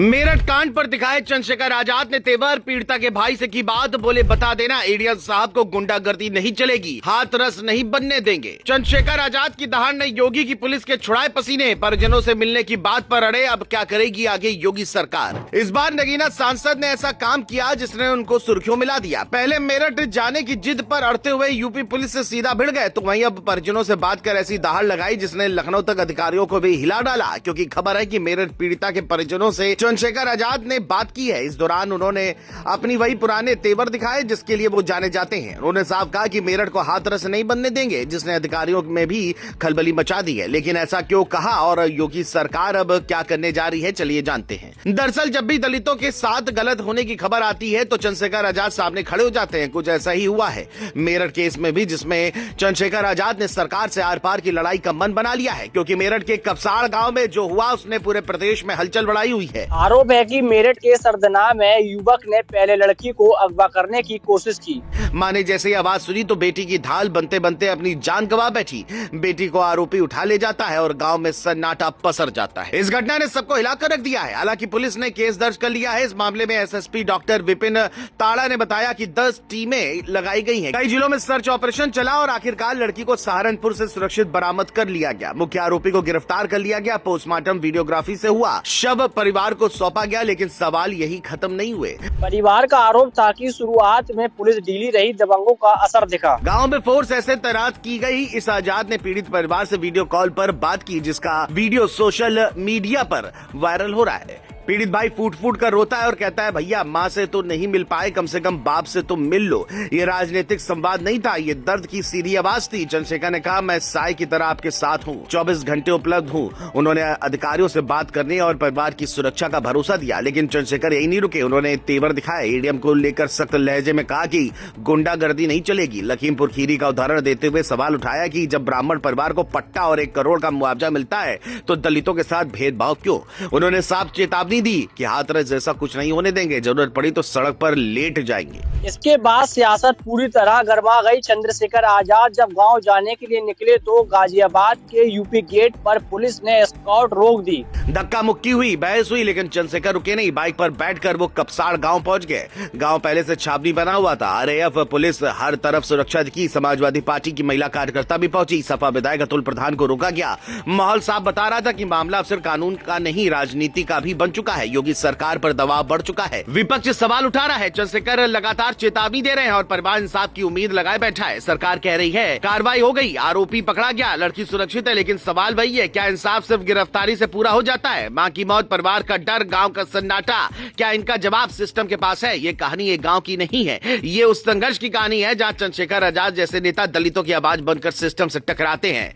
मेरठ कांड पर दिखाए चंद्रशेखर आजाद ने तेवर, पीड़िता के भाई से की बात, बोले बता देना एडीएम साहब को गुंडागर्दी नहीं चलेगी, हाथ रस नहीं बनने देंगे। चंद्रशेखर आजाद की दहाड़ ने योगी की पुलिस के छुड़ाए पसीने, परिजनों से मिलने की बात पर अड़े, अब क्या करेगी आगे योगी सरकार। इस बार नगीना सांसद ने ऐसा काम किया जिसने उनको सुर्खियों मिला दिया। पहले मेरठ जाने की जिद पर अड़ते हुए यूपी पुलिस से सीधा भिड़ गए, तो वहीं अब परिजनों से बात कर ऐसी दहाड़ लगाई जिसने लखनऊ तक अधिकारियों को भी हिला डाला, क्योंकि खबर है कि मेरठ पीड़िता के परिजनों से चंद्रशेखर आजाद ने बात की है। इस दौरान उन्होंने अपनी वही पुराने तेवर दिखाए जिसके लिए वो जाने जाते हैं। उन्होंने साफ कहा कि मेरठ को हाथ रस नहीं बनने देंगे, जिसने अधिकारियों में भी खलबली मचा दी है। लेकिन ऐसा क्यों कहा और योगी सरकार अब क्या करने जा रही है, चलिए जानते हैं। दरअसल जब भी दलितों के साथ गलत होने की खबर आती है तो चंद्रशेखर आजाद सामने खड़े हो जाते हैं। कुछ ऐसा ही हुआ है मेरठ केस में भी, जिसमें चंद्रशेखर आजाद ने सरकार से आर पार की लड़ाई का मन बना लिया है, क्योंकि मेरठ के कपसाड़ गांव में जो हुआ उसने पूरे प्रदेश में हलचल बढ़ाई हुई है। आरोप है कि मेरठ के सरदना में युवक ने पहले लड़की को अगवा करने की कोशिश की। मां ने जैसे ही आवाज सुनी तो बेटी की ढाल बनते बनते अपनी जान गंवा बैठी। बेटी को आरोपी उठा ले जाता है और गांव में सन्नाटा पसर जाता है। इस घटना ने सबको हिलाकर रख दिया है। हालांकि पुलिस ने केस दर्ज कर लिया है। इस मामले में एसएसपी डॉक्टर विपिन ताड़ा ने बताया कि 10 टीमें लगाई गई हैं। कई जिलों में सर्च ऑपरेशन चला और आखिरकार लड़की को सहारनपुर से सुरक्षित बरामद कर लिया गया। मुख्य आरोपी को गिरफ्तार कर लिया गया। पोस्टमार्टम वीडियोग्राफी से हुआ, शव परिवार को सौंपा गया, लेकिन सवाल यही खत्म नहीं हुए। परिवार का आरोप था कि शुरुआत में पुलिस ढीली रही, दबंगों का असर दिखा। गांव में फोर्स ऐसे तैनात की गई। इस आजाद ने पीड़ित परिवार से वीडियो कॉल पर बात की, जिसका वीडियो सोशल मीडिया पर वायरल हो रहा है। पीड़ित भाई फूट फूट कर रोता है और कहता है, भैया माँ से तो नहीं मिल पाए, कम से कम बाप से तो मिल लो। ये राजनीतिक संवाद नहीं था, ये दर्द की सीधी आवाज थी। चंद्रशेखर ने कहा, मैं साय की तरह आपके साथ हूँ, 24 घंटे उपलब्ध हूँ। उन्होंने अधिकारियों से बात करने और परिवार की सुरक्षा का भरोसा दिया। लेकिन चंद्रशेखर यही नहीं रुके, उन्होंने तेवर दिखाया। एडीएम को लेकर सख्त लहजे में कहा कि गुंडागर्दी नहीं चलेगी। लखीमपुर खीरी का उदाहरण देते हुए सवाल उठाया कि जब ब्राह्मण परिवार को पट्टा और 1 करोड़ का मुआवजा मिलता है तो दलितों के साथ भेदभाव क्यों। उन्होंने साफ चेतावनी दी कि हाथ रस जैसा कुछ नहीं होने देंगे, जरूरत पड़ी तो सड़क पर लेट जाएंगे। इसके बाद सियासत पूरी तरह गरमा गई। चंद्रशेखर आजाद जब गांव जाने के लिए निकले तो गाजियाबाद के यूपी गेट पर पुलिस ने स्कॉट रोक दी। धक्का मुक्की हुई, बहस हुई, लेकिन चंद्रशेखर रुके नहीं। बाइक पर बैठकर वो कपसाड़ गांव पहुंच गए। गांव पहले से छावनी बना हुआ था। आरएएफ पुलिस हर तरफ सुरक्षा की। समाजवादी पार्टी की महिला कार्यकर्ता भी पहुंची। सपा विधायक अतुल प्रधान को रोका गया। माहौल साफ बता रहा था कि मामला अब सिर्फ कानून का नहीं, राजनीति का भी बन चुका है। योगी सरकार पर दबाव बढ़ चुका है। विपक्ष सवाल उठा रहा है। चंद्रशेखर लगातार चेतावनी दे रहे हैं और परिवार इंसाफ की उम्मीद लगाए बैठा है। सरकार कह रही है कार्रवाई हो गई, आरोपी पकड़ा गया, लड़की सुरक्षित है। लेकिन सवाल वही है, क्या इंसाफ सिर्फ गिरफ्तारी से पूरा हो जाता है? मां की मौत, परिवार का डर, गांव का सन्नाटा, क्या इनका जवाब सिस्टम के पास है? ये कहानी एक गांव की नहीं है, ये उस संघर्ष की कहानी है जहां चंद्रशेखर आजाद जैसे नेता दलितों की आवाज बनकर सिस्टम से टकराते हैं।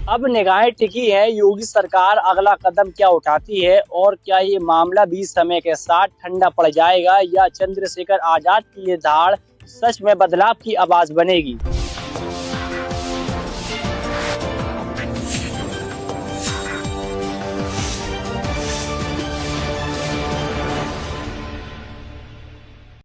अब निगाहें टिकी है योगी सरकार अगला कदम क्या उठाती है, और क्या ये मामला भी समय के साथ ठंडा पड़ जाएगा, या चंद्रशेखर आजाद की ये धाड़ सच में बदलाव की आवाज बनेगी।